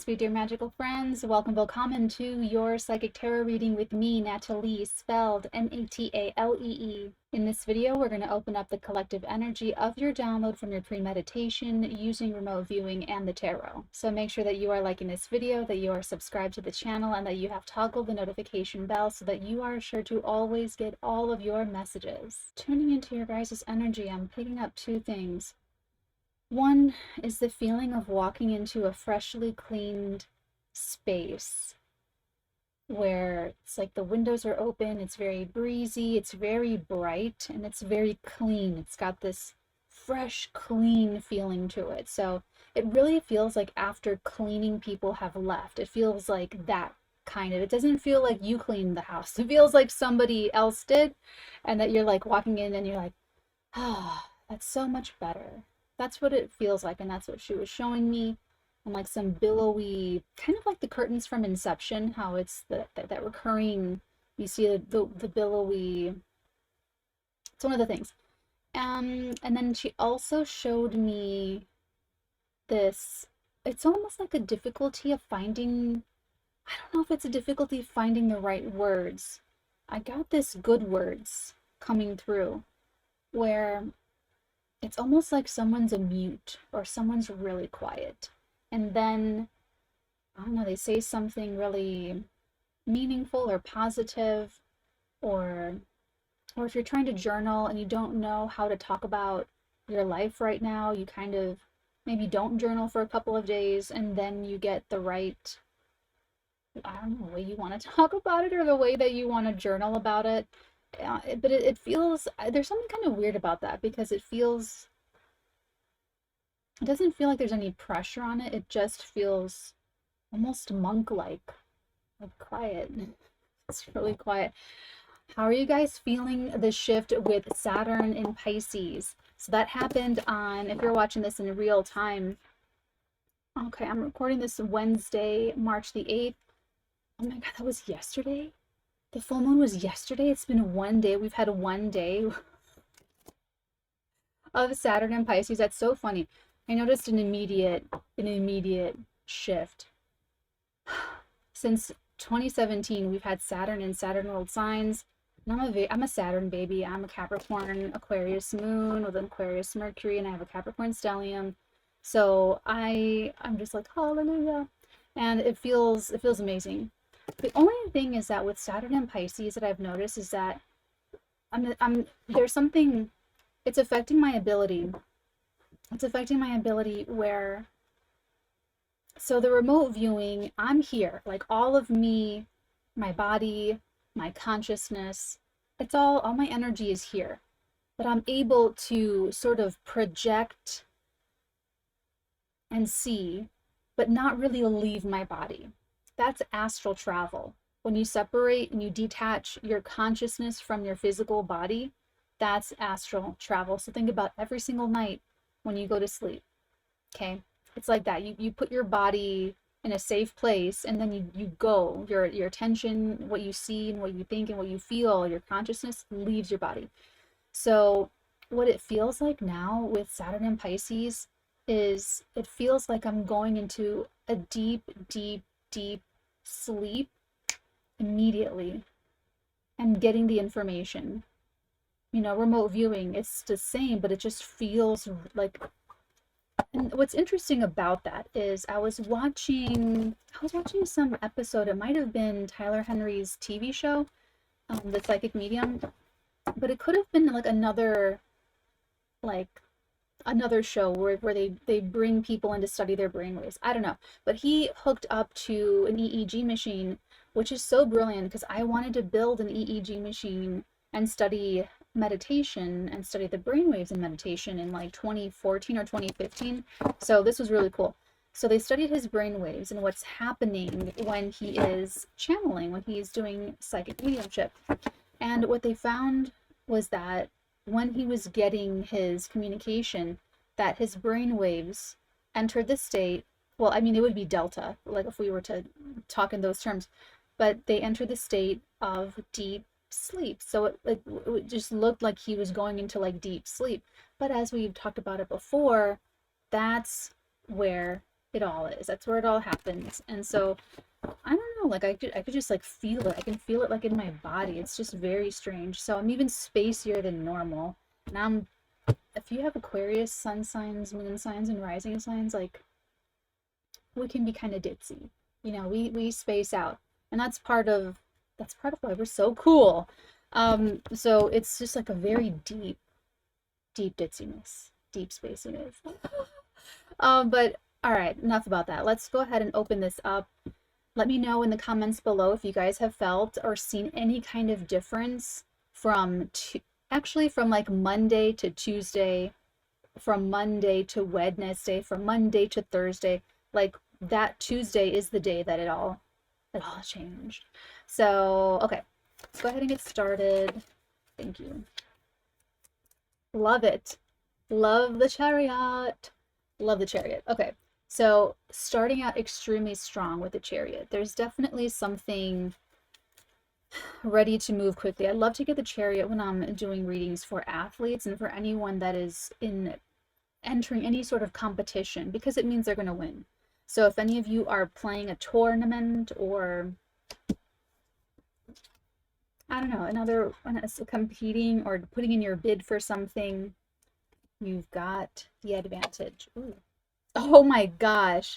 sweet dear magical friends. Welcome to your psychic tarot reading with me, Natalie, spelled N-A-T-A-L-E-E. In this video, we're going to open up the collective energy of your download from your pre-meditation using remote viewing and the tarot. So make sure that you are liking this video, that you are subscribed to the channel, and that you have toggled the notification bell so that you are sure to always get all of your messages. Tuning into your guys' energy, I'm picking up two things. One is the feeling of walking into a freshly cleaned space where it's like the windows are open, it's very breezy, it's very bright, and it's very clean. It's got this fresh, clean feeling to it. So it really feels like after cleaning people have left. It feels like that kind of. It doesn't feel like you cleaned the house. It feels like somebody else did, and that you're like walking in and you're like, ah, that's so much better. That's what it feels like, and that's what she was showing me. And like some billowy, kind of like the curtains from Inception, how it's that recurring, you see the billowy, it's one of the things. And then she also showed me this, it's almost like a difficulty of finding, I don't know if it's a difficulty of finding the right words. I got this good words coming through, where it's almost like someone's a mute or someone's really quiet. And then, I don't know, they say something really meaningful or positive, or if you're trying to journal and you don't know how to talk about your life right now, you kind of maybe don't journal for a couple of days, and then you get the right, I don't know, way you want to talk about it or the way that you want to journal about it. But it feels, there's something kind of weird about that, because it doesn't feel like there's any pressure on it. It just feels almost monk-like, like quiet. It's really quiet. How are you guys feeling the shift with Saturn in Pisces? So that happened on, if you're watching this in real time, okay, I'm recording this Wednesday, March the 8th. Oh my God, that was yesterday? The full moon was yesterday? It's been one day. We've had one day of Saturn and Pisces. That's so funny. I noticed an immediate shift. Since 2017, we've had Saturn and Saturn ruled signs. And I'm a Saturn baby. I'm a Capricorn Aquarius moon with an Aquarius Mercury, and I have a Capricorn stellium. So I'm just like, hallelujah. And it feels amazing. The only thing is that with Saturn and Pisces that I've noticed is that there's something, it's affecting my ability. It's affecting my ability where, so the remote viewing, I'm here, like all of me, my body, my consciousness, it's all my energy is here, but I'm able to sort of project and see, but not really leave my body. That's astral travel. When you separate and you detach your consciousness from your physical body, that's astral travel. So think about every single night when you go to sleep, okay? It's like that. You put your body in a safe place, and then you go. Your attention, what you see and what you think and what you feel, your consciousness leaves your body. So what it feels like now with Saturn and Pisces is it feels like I'm going into a deep sleep immediately and getting the information. You know, remote viewing, it's the same, but it just feels like. And what's interesting about that is I was watching some episode, it might have been Tyler Henry's TV show, The Psychic Medium, but it could have been like another show where they bring people in to study their brainwaves. I don't know, but he hooked up to an EEG machine, which is so brilliant, because I wanted to build an EEG machine and study meditation and study the brainwaves in meditation in like 2014 or 2015. So this was really cool. So they studied his brainwaves and what's happening when he is channeling, when he's doing psychic mediumship. And what they found was that when he was getting his communication, that his brainwaves entered the state, well, I mean, it would be delta, like if we were to talk in those terms, but they entered the state of deep sleep. So it just looked like he was going into like deep sleep. But as we've talked about it before, that's where it all is. That's where it all happens. And so I don't know, like I could just like feel it. I can feel it like in my body. It's just very strange. So I'm even spacier than normal. And if you have Aquarius sun signs, moon signs, and rising signs, like we can be kind of ditzy. You know, we space out. And that's part of why we're so cool. So it's just like a very deep ditziness, deep spaciness. But all right, enough about that. Let's go ahead and open this up. Let me know in the comments below if you guys have felt or seen any kind of difference from like Monday to Tuesday, from Monday to Wednesday, from Monday to Thursday. Like that Tuesday is the day that it all changed. So, okay, let's go ahead and get started. Thank you. Love it. Love the Chariot. Love the Chariot. Okay, so starting out extremely strong with the Chariot. There's definitely something ready to move quickly. I love to get the Chariot when I'm doing readings for athletes and for anyone that is entering any sort of competition, because it means they're going to win. So if any of you are playing a tournament or I don't know, competing or putting in your bid for something, you've got the advantage. Ooh. Oh my gosh.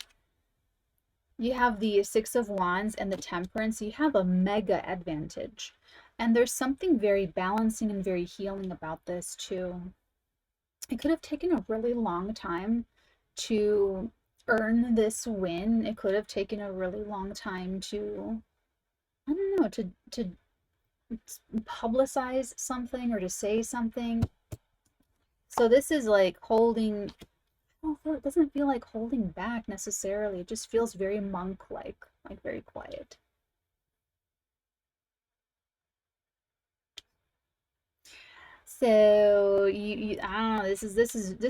You have the Six of Wands and the Temperance. You have a mega advantage. And there's something very balancing and very healing about this too. It could have taken a really long time to earn this win. It could have taken a really long time to, I don't know, to publicize something or to say something. So this is like holding, it doesn't feel like holding back necessarily. It just feels very monk-like, like very quiet. So I don't know, this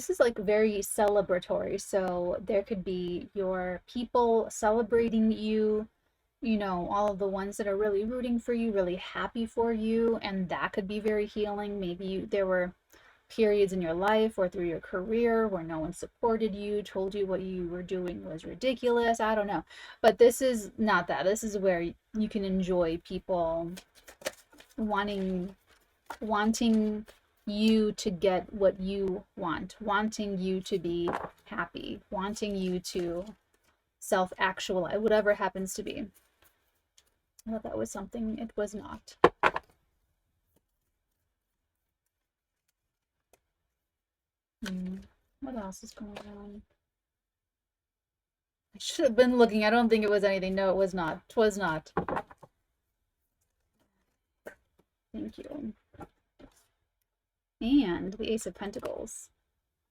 is like very celebratory. So there could be your people celebrating you, you know, all of the ones that are really rooting for you, really happy for you, and that could be very healing. Maybe there were periods in your life or through your career where no one supported you, told you what you were doing was ridiculous. I don't know. But this is not that. This is where you can enjoy people wanting you to get what you want, wanting you to be happy, wanting you to self-actualize, whatever it happens to be. I thought that was something. It was not. What else is going on? I should have been looking. I don't think it was anything. No, it was not. It was not. Thank you. And the Ace of Pentacles.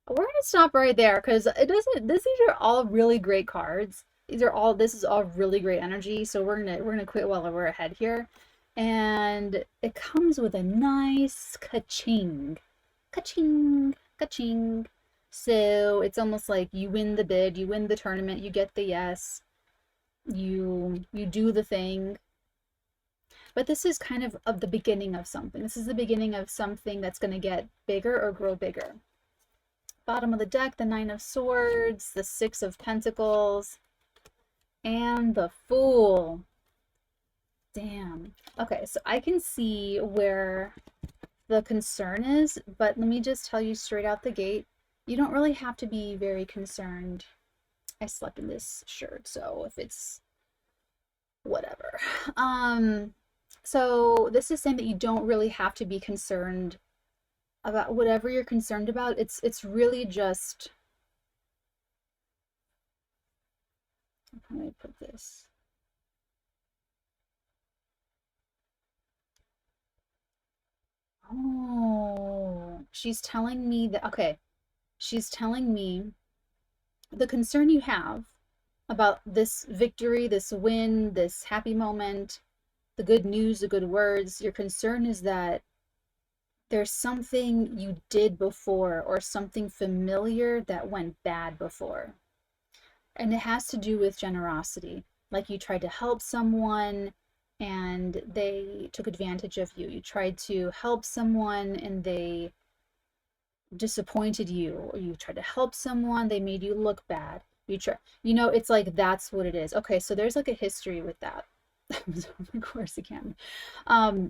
We're going to stop right there because it doesn't, these are all really great cards. This is all really great energy. So we're gonna quit while we're ahead here. And it comes with a nice ka-ching. Ka-ching, ka-ching. So it's almost like you win the bid, you win the tournament, you get the yes, you do the thing. But this is kind of the beginning of something. This is the beginning of something that's going to get bigger or grow bigger. Bottom of the deck, the Nine of Swords, the Six of Pentacles, and the Fool. Damn. Okay, so I can see where the concern is, but let me just tell you straight out the gate, you don't really have to be very concerned. I slept in this shirt, so if it's whatever. So this is saying that you don't really have to be concerned about whatever you're concerned about. It's really just, how do I put this? Oh, she's telling me that, okay, she's telling me the concern you have about this victory, this win, this happy moment, the good news, the good words, your concern is that there's something you did before or something familiar that went bad before. And it has to do with generosity. Like you tried to help someone and they took advantage of you. You tried to help someone and they disappointed you, or you tried to help someone, they made you look bad. You know, it's like that's what it is. Okay, so there's like a history with that. Of course it can.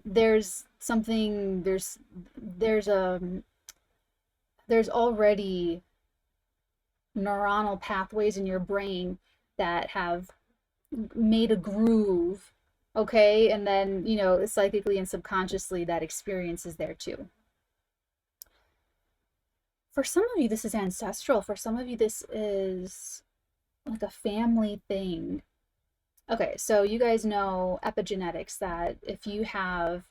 There's something, there's there's already neuronal pathways in your brain that have made a groove, okay? And then, you know, psychically and subconsciously that experience is there too. For some of you, this is ancestral. For some of you, this is like a family thing. Okay, so you guys know epigenetics, that if you have,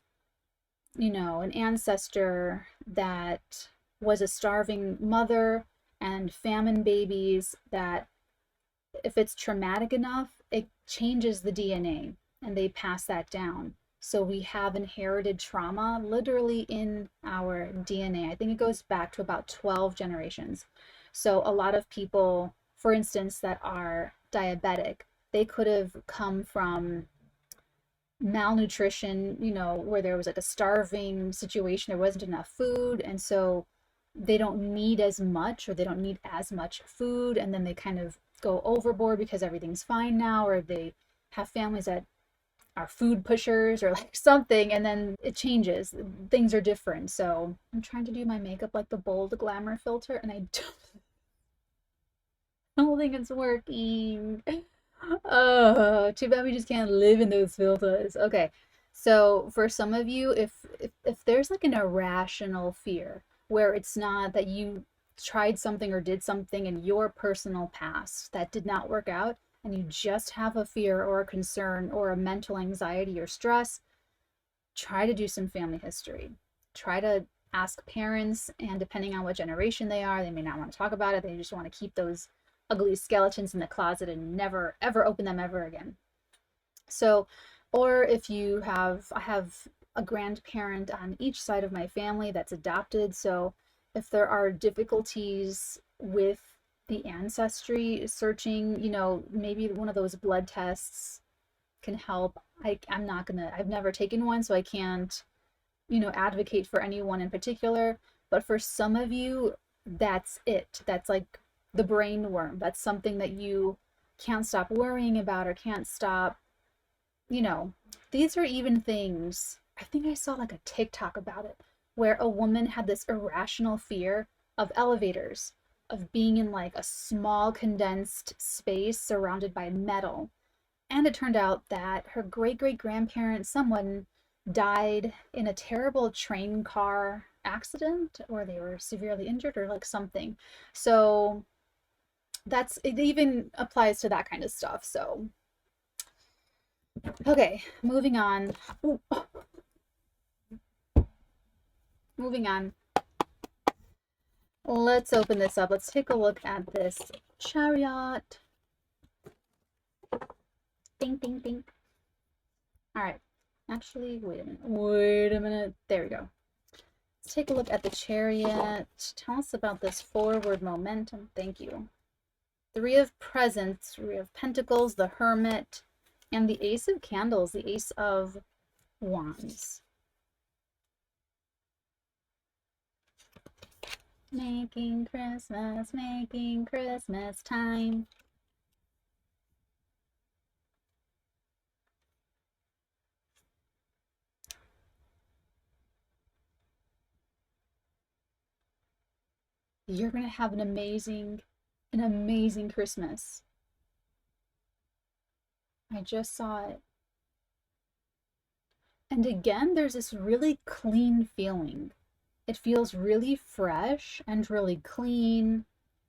you know, an ancestor that was a starving mother and famine babies, that if it's traumatic enough, it changes the DNA and they pass that down. So we have inherited trauma literally in our DNA. I think it goes back to about 12 generations. So a lot of people, for instance, that are diabetic, they could have come from malnutrition, you know, where there was like a starving situation, there wasn't enough food, and so they don't need as much, or they don't need as much food, and then they kind of go overboard because everything's fine now, or they have families that are food pushers or like something, and then it changes, things are different. So I'm trying to do my makeup like the bold glamour filter, and I don't think it's working. Oh, too bad we just can't live in those filters. Okay, so for some of you, if there's like an irrational fear where it's not that you tried something or did something in your personal past that did not work out, and you just have a fear or a concern or a mental anxiety or stress, try to do some family history. Try to ask parents, and depending on what generation they are, they may not want to talk about it. They just want to keep those ugly skeletons in the closet and never ever open them ever again. So, or if you have, I have a grandparent on each side of my family that's adopted. So if there are difficulties with the ancestry searching, you know, maybe one of those blood tests can help. I'm not gonna, I've never taken one, so I can't, you know, advocate for anyone in particular. But for some of you, that's it. That's like the brain worm. That's something that you can't stop worrying about or can't stop, you know. These are even things, I think I saw like a TikTok about it, where a woman had this irrational fear of elevators, of being in like a small condensed space surrounded by metal. And it turned out that her great-great-grandparent, someone, died in a terrible train car accident, or they were severely injured or like something. So that's, it even applies to that kind of stuff. So okay, moving on. Ooh. Moving on. Let's open this up. Let's take a look at this Chariot. Ding, ding, ding. All right. Actually, wait a minute. Wait a minute. There we go. Let's take a look at the Chariot. Tell us about this forward momentum. Thank you. Three of Presents, Three of Pentacles, the Hermit, and the Ace of Candles, the Ace of Wands. Making Christmas time. You're going to have an amazing Christmas. I just saw it. And again, there's this really clean feeling. It feels really fresh and really clean,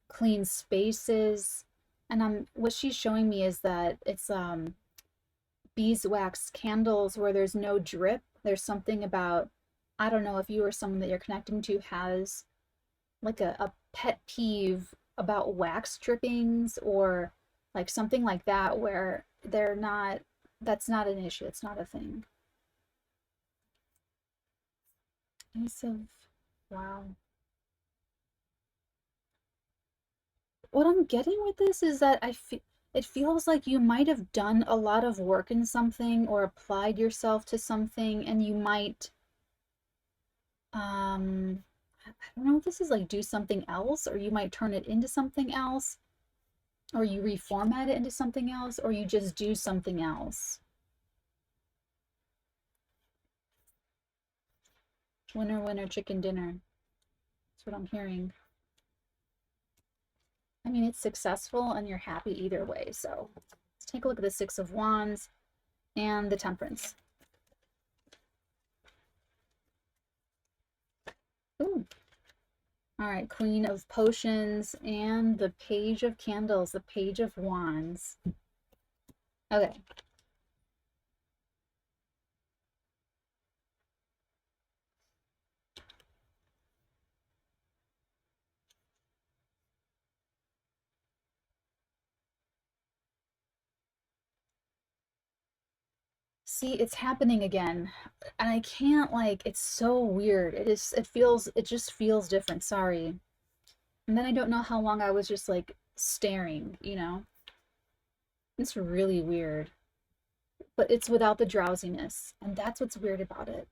clean spaces. And what she's showing me is that it's beeswax candles where there's no drip. There's something about, I don't know if you or someone that you're connecting to has like a pet peeve about wax drippings, or like something like that, where they're not, that's not an issue. It's not a thing. Ace of, wow. What I'm getting with this is that it feels like you might have done a lot of work in something or applied yourself to something, and you might I don't know if this is like do something else, or you might turn it into something else. or you reformat it into something else, or you just do something else. Winner, winner, chicken dinner. That's what I'm hearing. I mean, it's successful and you're happy either way. So let's take a look at the Six of Wands and the Temperance. Ooh. All right, Queen of Potions and the Page of Candles, the Page of Wands. Okay. See, it's happening again. And I can't, like, it's so weird. It just feels different. Sorry. And then I don't know how long I was just like staring, you know? It's really weird. But it's without the drowsiness. And that's what's weird about it.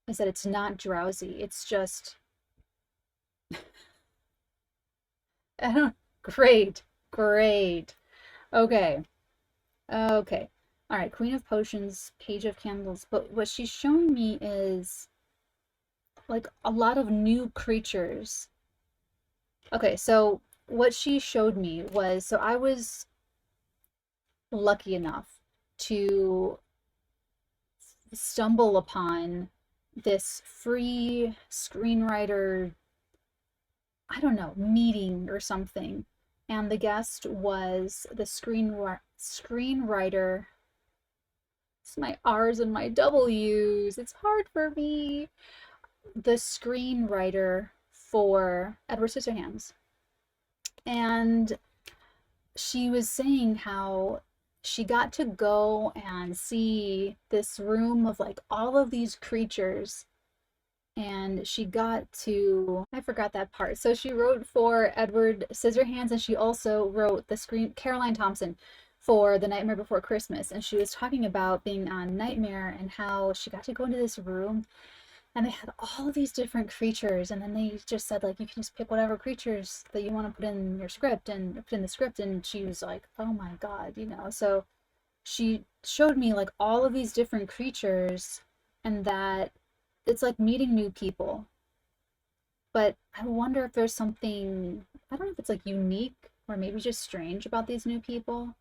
Is that it's not drowsy. It's just great. Great. Okay. Okay. All right, Queen of Potions, Page of Candles. But what she's showing me is like a lot of new creatures. Okay, so what she showed me was, so I was lucky enough to stumble upon this free screenwriter, I don't know, meeting or something. And the guest was the screenwriter. It's my R's and my W's. It's hard for me. The screenwriter for Edward Scissorhands. And she was saying how she got to go and see this room of like all of these creatures, and she got to, I forgot that part. So she wrote for Edward Scissorhands, and she also wrote the Caroline Thompson for The Nightmare Before Christmas, and she was talking about being on Nightmare and how she got to go into this room and they had all of these different creatures, and then they just said like you can just pick whatever creatures that you want to put in your script and put in the script. And she was like, oh my god, you know. So she showed me like all of these different creatures, and that it's like meeting new people. But I wonder if there's something, I don't know if it's like unique or maybe just strange about these new people,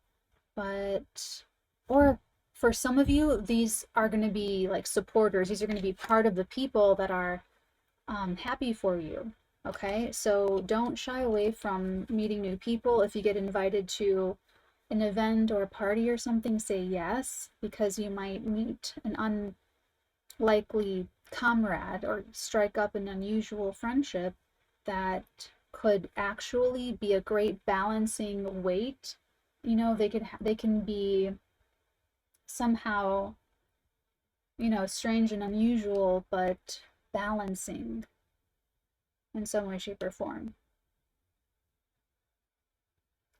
but or for some of you, these are going to be like supporters. These are going to be part of the people that are happy for you. Okay, so don't shy away from meeting new people. If you get invited to an event or a party or something, say yes, because you might meet an unlikely comrade or strike up an unusual friendship that could actually be a great balancing weight. You know, they can be somehow, you know, strange and unusual, but balancing in some way, shape, or form.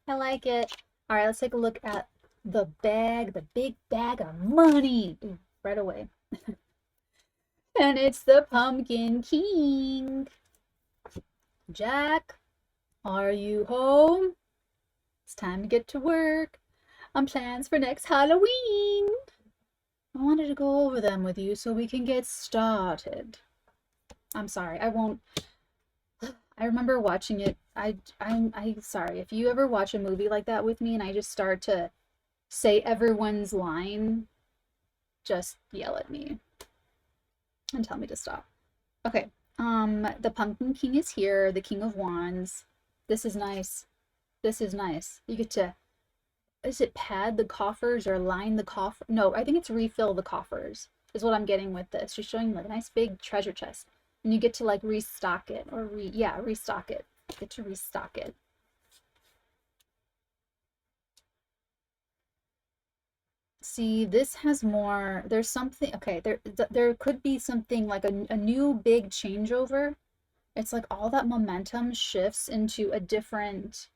I like it. All right, let's take a look at the bag, the big bag of money. Ooh, right away. And it's the Pumpkin King. Jack, are you home? It's time to get to work on plans for next Halloween. I wanted to go over them with you so we can get started. I'm sorry, I won't. I remember watching it. I'm sorry. If you ever watch a movie like that with me and I just start to say everyone's line, just yell at me and tell me to stop. Okay. The Pumpkin King is here, the King of Wands. This is nice. This is nice. You get to, is it pad the coffers or line the coffer? No, I think it's refill the coffers is what I'm getting with this. She's showing like a nice big treasure chest. And you get to like restock it or restock it. Get to restock it. See, this has more, there's something, okay, there could be something like a new big changeover. It's like all that momentum shifts into a different,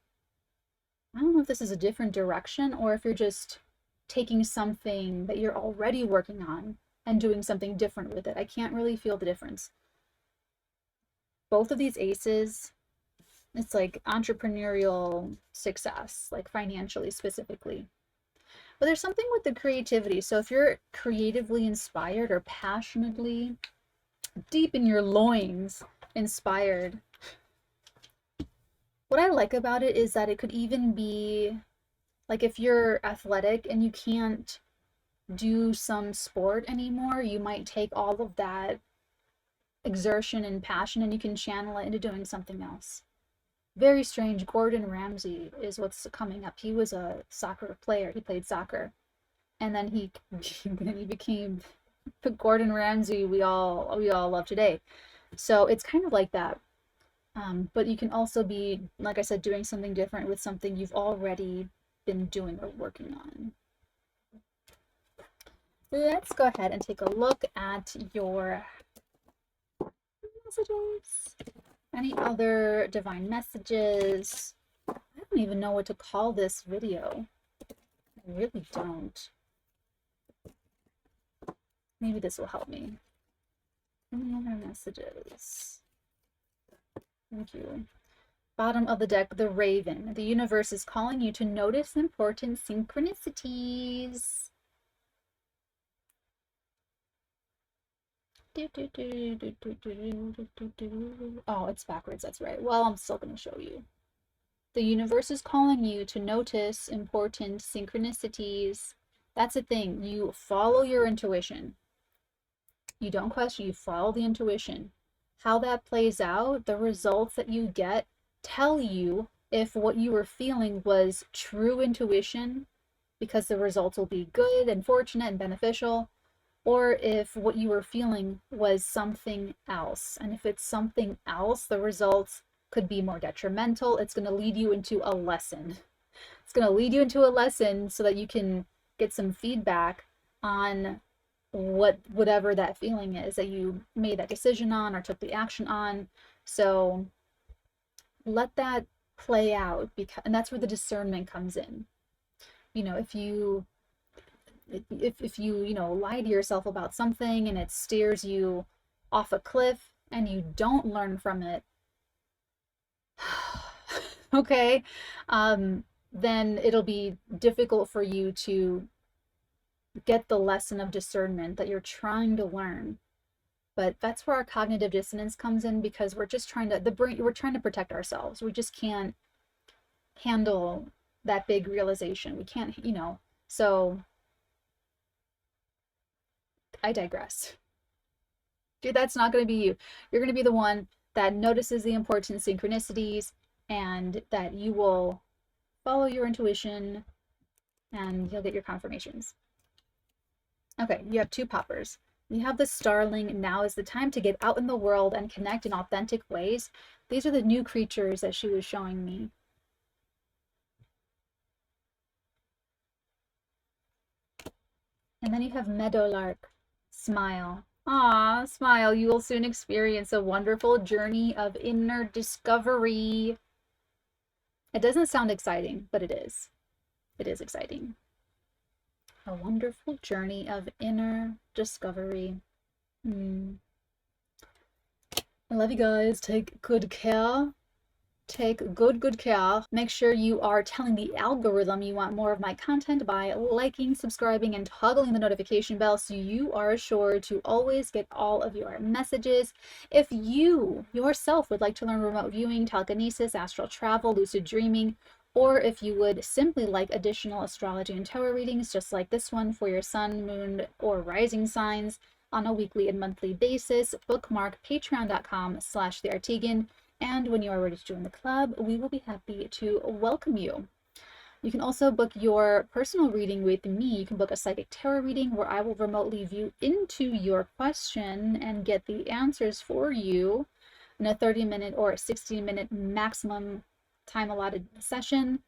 I don't know if this is a different direction or if you're just taking something that you're already working on and doing something different with it. I can't really feel the difference. Both of these aces It's like entrepreneurial success, like financially specifically. But there's something with the creativity. So if you're creatively inspired or passionately, deep in your loins, inspired, what I like about it is that it could even be like if you're athletic and you can't do some sport anymore, you might take all of that exertion and passion and you can channel it into doing something else. Very strange. Gordon Ramsay is what's coming up. He was a soccer player. He played soccer. And then he became the Gordon Ramsay we all love today. So it's kind of like that. But you can also be, like I said, doing something different with something you've already been doing or working on. Let's go ahead and take a look at your messages. Any other divine messages? I don't even know what to call this video. I really don't. Maybe this will help me. Any other messages? Thank you. Bottom of the deck, the Raven. The universe is calling you to notice important synchronicities. Oh, it's backwards, that's right. Well, I'm still going to show you. The universe is calling you to notice important synchronicities. That's the thing. You follow your intuition. You don't question, you follow the intuition. How that plays out, the results that you get tell you if what you were feeling was true intuition, because the results will be good and fortunate and beneficial, or if what you were feeling was something else. And if it's something else, the results could be more detrimental. It's going to lead you into a lesson. It's going to lead you into a lesson so that you can get some feedback on whatever that feeling is that you made that decision on or took the action on. So let that play out, and that's where the discernment comes in. You know, if you lie to yourself about something and it steers you off a cliff and you don't learn from it, okay, then it'll be difficult for you to get the lesson of discernment that you're trying to learn. But that's where our cognitive dissonance comes in, because we're just trying to, we're trying to protect ourselves. We just can't handle that big realization. We can't, so I digress. Dude, that's not going to be you. You're going to be the one that notices the important synchronicities, and that you will follow your intuition and you'll get your confirmations. Okay, you have two poppers. You have the starling. Now is the time to get out in the world and connect in authentic ways. These are the new creatures that she was showing me. And then you have meadowlark. Smile. Ah, smile. You will soon experience a wonderful journey of inner discovery. It doesn't sound exciting, but it is. It is exciting. A wonderful journey of inner discovery. I love you guys. Take good care. Take good care. Make sure you are telling the algorithm you want more of my content by liking, subscribing, and toggling the notification bell so you are assured to always get all of your messages. If you yourself would like to learn remote viewing, telekinesis, astral travel, lucid dreaming, or if you would simply like additional astrology and tarot readings just like this one for your sun, moon, or rising signs on a weekly and monthly basis, bookmark patreon.com/TheFirstArteagan. And when you are ready to join the club, we will be happy to welcome you. You can also book your personal reading with me. You can book a psychic tarot reading where I will remotely view into your question and get the answers for you in a 30-minute or 60-minute maximum time allotted session.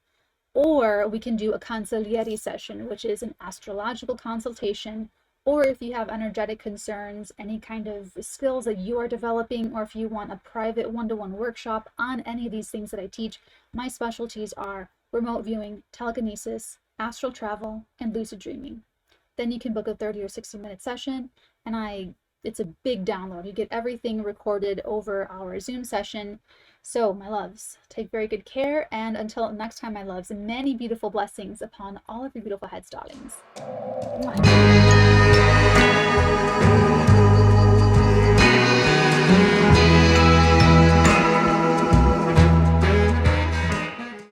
Or we can do a consigliere session, which is an astrological consultation. Or if you have energetic concerns, any kind of skills that you are developing, or if you want a private one-to-one workshop on any of these things that I teach, my specialties are remote viewing, telekinesis, astral travel, and lucid dreaming. Then you can book a 30 or 60-minute session, and I it's a big download. You get everything recorded over our Zoom session. So my loves, take very good care, and until next time, my loves, many beautiful blessings upon all of your beautiful heads, darlings. Mwah.